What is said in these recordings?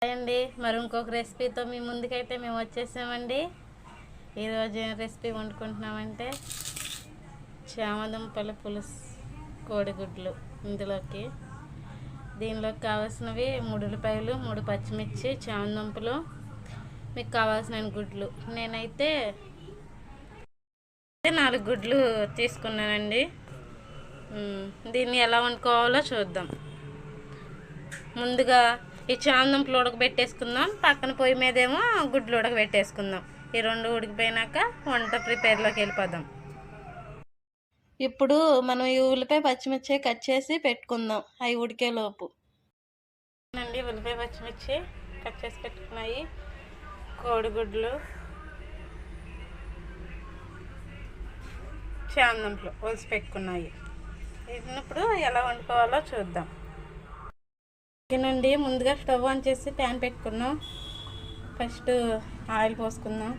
అండి మరి ఇంకొక రెసిపీతో మీ ముందుకైతే మేము వచ్చేసామండి. ఈరోజు రెసిపీ వండుకుంటున్నామంటే చామదుంపల పులుసు కోడిగుడ్లు. దీనిలోకి కావాల్సినవి 3 ఉల్లిపాయలు, 3 పచ్చిమిర్చి, చామదుంపలు, మీకు కావాల్సిన గుడ్లు. నేనైతే 4 గుడ్లు తీసుకున్నానండి. దీన్ని ఎలా వండుకోవాలో చూద్దాం. ముందుగా ఈ చామదుంపలు ఉడకబెట్టేసుకుందాం. పక్కన పొయ్యి మీదేమో గుడ్లు ఉడకబెట్టేసుకుందాం. ఈ 2 ఉడికిపోయినాక వంట ప్రిపేర్లోకి వెళ్ళిపోదాం. ఇప్పుడు మనం ఈ ఉల్లిపాయ పచ్చిమిర్చి కట్ చేసి పెట్టుకుందాం. అవి ఉడికేలోపు అండి ఉల్లిపాయ పచ్చిమిర్చి కట్ చేసి పెట్టుకున్నాయి. కోడిగుడ్లు, చామదుంపలు ఒలిసి పెట్టుకున్నాయి. ఇప్పుడు ఎలా వండుకోవాలో చూద్దాం. ఓకేనండి, ముందుగా స్టవ్ ఆన్ చేసి ప్యాన్ పెట్టుకున్నాం. ఫస్ట్ ఆయిల్ పోసుకుందాం.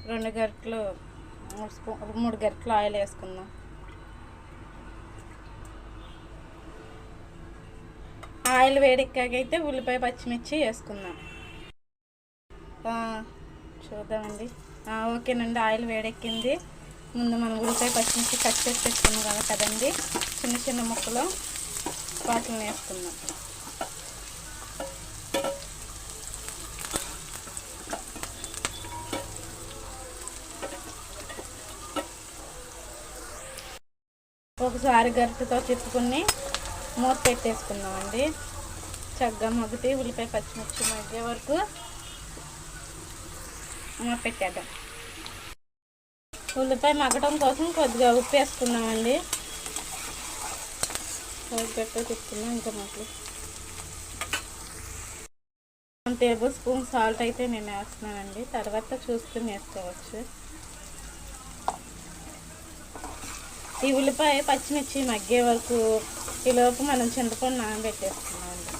2 గరిటెలు 3 గరిటెలు ఆయిల్ వేసుకుందాం. ఆయిల్ వేడెక్కాకైతే ఉల్లిపాయ పచ్చిమిర్చి వేసుకుందాం. చూద్దామండి. ఓకేనండి, ఆయిల్ వేడెక్కింది. ముందు మనం ఉల్లిపాయ పచ్చిమిర్చి కట్ చేసి పెట్టుకున్నాం కదండి, చిన్న చిన్న ముక్కలు వాటిని వేసుకుందాం. ఒకసారి గరిటెతో తిప్పుకుని మూత పెట్టేసుకుందామండి. చక్కగా మగ్గుతాయి. ఉల్లిపాయ పచ్చిమిర్చి మగ్గే వరకు మూత పెట్టేద్దాం. ఉల్లిపాయ మగ్గడం కోసం కొద్దిగా ఉప్పు వేసుకుందామండి. పెట్టే తిప్పుకున్నాం. ఇంకా మాకు 1 టేబుల్ స్పూన్ సాల్ట్ అయితే నేను వేస్తున్నానండి. తర్వాత చూసుకుని వేసుకోవచ్చు. ఈ ఉల్లిపాయ పచ్చిమిర్చి మగ్గే వరకు ఈలోపు మనం చింతపండు నానబెట్టేసుకున్నామండి.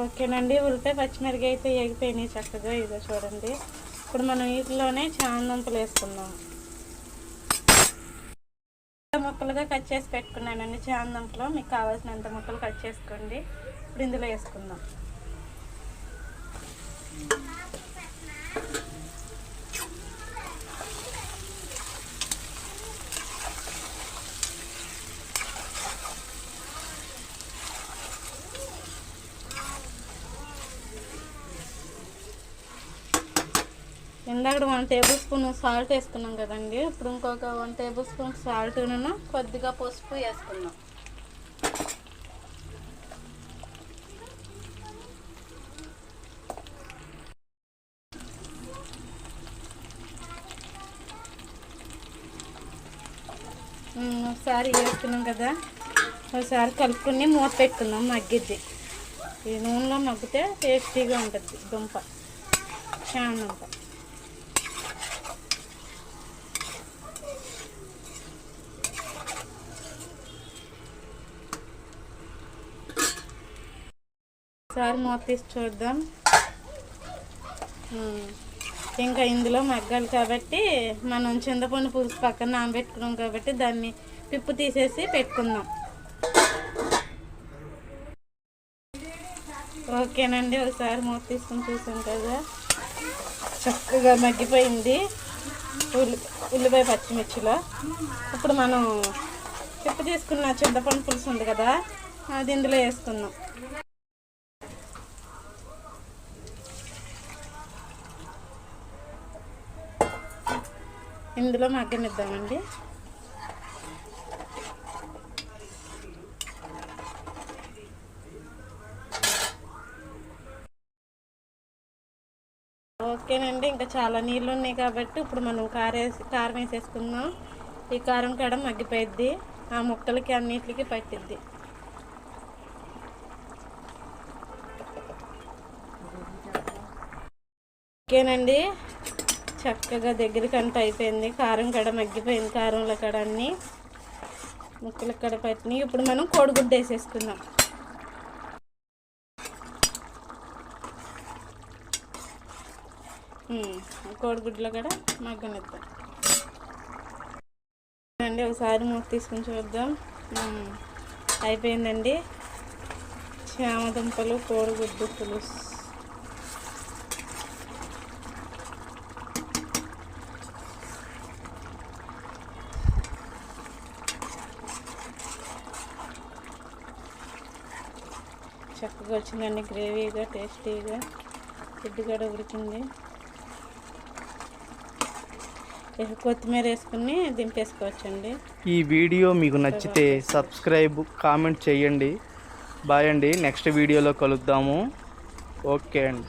ఓకేనండి, ఉల్లిపాయ పచ్చిమిరపకాయ అయితే ఎగిపోయినాయి చక్కగా. ఇదో చూడండి. ఇప్పుడు మనం వీటిలోనే చామదుంపలు వేసుకుందాం. ముక్కలుగా కట్ చేసి పెట్టుకున్నానండి చామదుంపలు. మీకు కావాల్సినంత ముక్కలు కట్ చేసుకోండి. ఇప్పుడు ఇందులో వేసుకుందాం. ఇందాక 1 టేబుల్ స్పూన్ సాల్ట్ వేసుకున్నాం కదండి. ఇప్పుడు ఇంకొక 1 టేబుల్ స్పూన్ సాల్ట్ను కొద్దిగా పసుపు వేసుకున్నాం. ఒకసారి వేసుకున్నాం కదా, ఒకసారి కలుపుకుని మూత పెట్టుకున్నాం. మగ్గిద్ది. ఈ నూనెలో మగ్గితే టేస్టీగా ఉంటుంది దుంప, చామదుంప. ఒకసారి మూత తీసి చూద్దాం. ఇంకా ఇందులో మగ్గాలి కాబట్టి మనం చింతపండు పులుసు పక్కన నానబెట్టుకున్నాం కాబట్టి దాన్ని పిప్పు తీసేసి పెట్టుకుందాం. ఓకేనండి, ఒకసారి మూత తీసుకుని చూసాం కదా, చక్కగా మగ్గిపోయింది ఉల్లిపాయ పచ్చిమిర్చిలో. ఇప్పుడు మనం పిప్పు తీసుకున్న చింతపండు పులుసు ఉంది కదా, అది ఇందులో వేసుకుందాం. ఇందులో మగ్గనిద్దామండి. ఓకేనండి, ఇంకా చాలా నీళ్ళు ఉన్నాయి కాబట్టి ఇప్పుడు మనం కారం వేసేసుకుందాం. ఈ కారం కూడా మగ్గిపోయిద్ది, ఆ ముక్కలకి అన్నిటికి పట్టిద్ది. ఓకేనండి, చక్కగా దగ్గరికి అంతా అయిపోయింది. కారం కడ మగ్గిపోయింది. కారంలో కడ అన్నీ ముక్కలు కడ పట్టినాయి. ఇప్పుడు మనం కోడిగుడ్డు వేసేసుకుందాం. కోడిగుడ్లో కూడా మగ్గనిద్దాం. అయిపోయిందండి. ఒకసారి మూత తీసుకుని చూద్దాం. అయిపోయిందండి. చామదుంపలు కోడిగుడ్డు పులుసు. చక్కగా వచ్చిందండి, గ్రేవీగా టేస్టీగా. గుడ్డు కూడా ఉడికింది. కొత్తిమీర వేసుకుని దింపేసుకోవచ్చండి. ఈ వీడియో మీకు నచ్చితే సబ్స్క్రైబ్, కామెంట్ చేయండి. బాయ్ అండి. నెక్స్ట్ వీడియోలో కలుద్దాము. ఓకే అండి.